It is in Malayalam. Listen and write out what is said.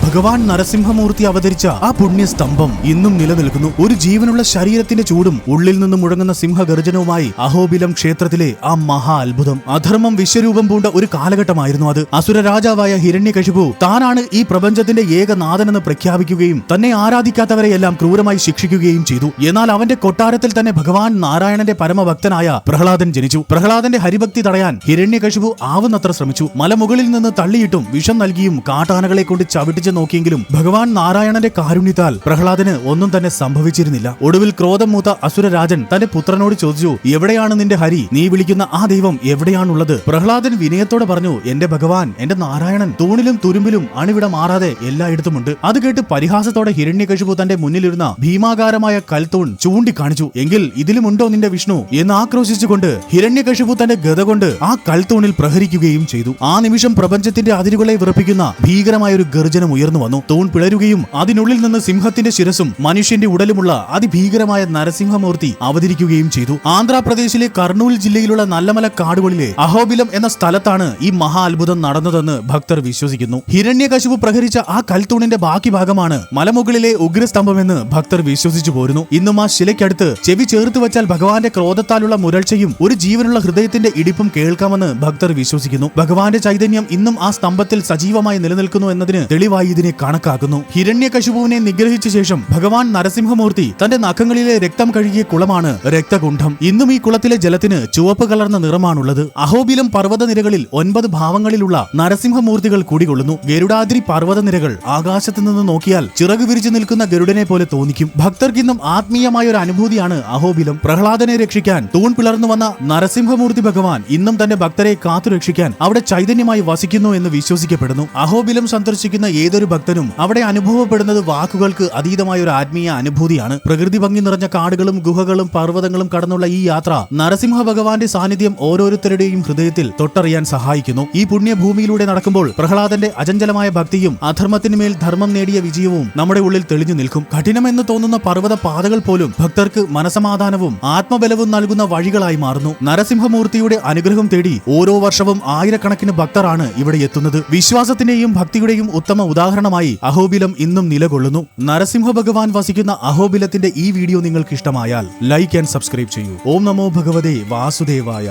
ഭഗവാൻ നരസിംഹമൂർത്തി അവതരിച്ച ആ പുണ്യസ്തംഭം ഇന്നും നിലനിൽക്കുന്നു. ഒരു ജീവനുള്ള ശരീരത്തിന്റെ ചൂടും ഉള്ളിൽ നിന്നും മുഴങ്ങുന്ന സിംഹഗർജനവുമായി അഹോബിലം ക്ഷേത്രത്തിലെ ആ മഹാ അത്ഭുതം. അധർമ്മം വിശ്വരൂപം പൂണ്ട ഒരു കാലഘട്ടമായിരുന്നു അത്. അസുര രാജാവായ ഹിരണ്യകശിപു താനാണ് ഈ പ്രപഞ്ചത്തിന്റെ ഏകനാഥനെന്ന് പ്രഖ്യാപിക്കുകയും തന്നെ ആരാധിക്കാത്തവരെയെല്ലാം ക്രൂരമായി ശിക്ഷിക്കുകയും ചെയ്തു. എന്നാൽ അവന്റെ കൊട്ടാരത്തിൽ തന്നെ ഭഗവാൻ നാരായണന്റെ പരമഭക്തനായ പ്രഹ്ലാദൻ ജനിച്ചു. പ്രഹ്ലാദന്റെ ഹരിഭക്തി തടയാൻ ഹിരണ്യകശിപു ആവുന്നത്ര ശ്രമിച്ചു. മലമുകളിൽ നിന്ന് തള്ളിയിട്ടും വിഷം നൽകിയും കാട്ടാനകളെ കൊണ്ട് ചവിട്ടിച്ച് നോക്കിയെങ്കിലും ഭഗവാൻ നാരായണന്റെ കാരുണ്യത്താൽ പ്രഹ്ലാദന് ഒന്നും തന്നെ സംഭവിച്ചിരുന്നില്ല. ഒടുവിൽ ക്രോധം മൂത്ത അസുരരാജൻ തന്റെ പുത്രനോട് ചോദിച്ചു, എവിടെയാണ് നിന്റെ ഹരി? നീ വിളിക്കുന്ന ആ ദൈവം എവിടെയാണുള്ളത്? പ്രഹ്ലാദൻ വിനയത്തോടെ പറഞ്ഞു, എന്റെ ഭഗവാൻ, എന്റെ നാരായണൻ തൂണിലും തുരുമ്പിലും അണിവിട മാറാതെ എല്ലായിടത്തുമുണ്ട്. അത് കേട്ട് പരിഹാസത്തോടെ ഹിരണ്യകശിപു തന്റെ മുന്നിലിരുന്ന ഭീമാകാരമായ കൽത്തൂൺ ചൂണ്ടിക്കാണിച്ചു. എങ്കിൽ ഇതിലുമുണ്ടോ നിന്റെ വിഷ്ണു എന്ന് ആക്രോശിച്ചുകൊണ്ട് ഹിരണ്യകശിപു തന്റെ ഗദ കൊണ്ട് ആ കൽത്തൂണിൽ പ്രഹരിക്കുകയും ചെയ്തു. ആ നിമിഷം പ്രപഞ്ചത്തിന്റെ അതിരുകളെ വിറപ്പിക്കുന്ന ഭീകരമായ ഒരു ഗർജനം ഉയർന്നു വന്നു. തൂൺ പിളരുകയും അതിനുള്ളിൽ നിന്ന് സിംഹത്തിന്റെ ശിരസും മനുഷ്യന്റെ ഉടലുമുള്ള അതിഭീകരമായ നരസിംഹമൂർത്തി അവതരിക്കുകയും ചെയ്തു. ആന്ധ്രാപ്രദേശിലെ കർണൂൽ ജില്ലയിലുള്ള നല്ലമല കാടുകളിലെ അഹോബിലം എന്ന സ്ഥലത്താണ് ഈ മഹാ അത്ഭുതം നടന്നതെന്ന് ഭക്തർ വിശ്വസിക്കുന്നു. ഹിരണ്യകശിപു പ്രഹരിച്ച ആ കൽത്തൂണിന്റെ ബാക്കി ഭാഗമാണ് മലമുകളിലെ ഉഗ്രസ്തംഭമെന്ന് ഭക്തർ വിശ്വസിച്ചു പോരുന്നു. ഇന്നും ആ ശിലയ്ക്കടുത്ത് ചെവി ചേർത്ത് വെച്ചാൽ ഭഗവാന്റെ ക്രോധത്താലുള്ള മുരൾച്ചയും ഒരു ജീവനുള്ള ഹൃദയത്തിന്റെ ഇടിപ്പും കേൾക്കാമെന്ന് ഭക്തർ വിശ്വസിക്കുന്നു. ഭഗവാന്റെ ചൈതന്യം ഇന്നും ആ സ്തംഭത്തിൽ സജീവമായി നിലനിൽക്കുന്നു എന്നതിന് തെളിവായി ഇതിനെ കണക്കാക്കുന്നു. ഹിരണ്യകശിപുവിനെ നിഗ്രഹിച്ച ശേഷം ഭഗവാൻ നരസിംഹമൂർത്തി തന്റെ നഖങ്ങളിലെ രക്തം കഴുകിയ കുളമാണ് രക്തകുണ്ഠം. ഇന്നും ഈ കുളത്തിലെ ജലത്തിന് ചുവപ്പ് കലർന്ന നിറമാണുള്ളത്. അഹോബിലം പർവ്വതനിരകളിൽ 9 ഭാവങ്ങളിലുള്ള നരസിംഹമൂർത്തികൾ കുടികൊള്ളുന്നു. ഗരുഡാദ്രി പർവ്വതനിരകൾ ആകാശത്ത് നിന്ന് നോക്കിയാൽ ചിറകു വിരിച്ചു നിൽക്കുന്ന ഗരുഡനെ പോലെ തോന്നിക്കും. ഭക്തർക്കിന്നും ആത്മീയമായ ഒരു അനുഭൂതിയാണ് അഹോബിലം. പ്രഹ്ലാദനെ രക്ഷിക്കാൻ തൂൺ പിളർന്നു വന്ന നരസിംഹമൂർത്തി ഭഗവാൻ ഇന്നും തന്റെ ഭക്തരെ കാത്തുരക്ഷിക്കാൻ അവിടെ ചൈതന്യമായി വസിക്കുന്നു എന്ന് വിശ്വസിക്കപ്പെടുന്നു. അഹോബിലം സന്ദർശിക്കുന്ന ഏതൊരു ഭക്തനും അവിടെ അനുഭവപ്പെടുന്നത് വാക്കുകൾക്ക് അതീതമായ ഒരു ആത്മീയ അനുഭൂതിയാണ്. പ്രകൃതി ഭംഗി നിറഞ്ഞ കാടുകളും ഗുഹകളും പർവ്വതങ്ങളും കടന്നുള്ള ഈ യാത്ര നരസിംഹ ഭഗവാന്റെ സാന്നിധ്യം ഓരോരുത്തരുടെയും ഹൃദയത്തിൽ തൊട്ടറിയാൻ സഹായിക്കുന്നു. ഈ പുണ്യഭൂമിയിലൂടെ നടക്കുമ്പോൾ പ്രഹ്ലാദന്റെ അചഞ്ചലമായ ഭക്തിയും അധർമ്മത്തിനുമേൽ ധർമ്മം നേടിയ വിജയവും നമ്മുടെ ഉള്ളിൽ തെളിഞ്ഞു നിൽക്കും. കഠിനമെന്ന് തോന്നുന്ന പർവ്വത പാതകൾ പോലും ഭക്തർക്ക് മനസമാധാനവും ആത്മബലവും നൽകുന്ന വഴികളായി മാറുന്നു. നരസിംഹമൂർത്തിയുടെ അനുഗ്രഹം തേടി ഓരോ വർഷവും ആയിരക്കണക്കിന് ഭക്തരാണ് ഇവിടെ എത്തുന്നത്. വിശ്വാസത്തിന്റെയും ഭക്തിയുടെയും ഉത്തമ ഉദാഹരണമായി അഹോബിലം ഇന്നും നിലകൊള്ളുന്നു. നരസിംഹ ഭഗവാൻ വസിക്കുന്ന അഹോബിലത്തിന്റെ ഈ വീഡിയോ നിങ്ങൾക്ക് ഇഷ്ടമായാൽ ലൈക്ക് ആൻഡ് സബ്സ്ക്രൈബ് ചെയ്യൂ. ഓം നമോ ഭഗവതേ വാസുദേവായ.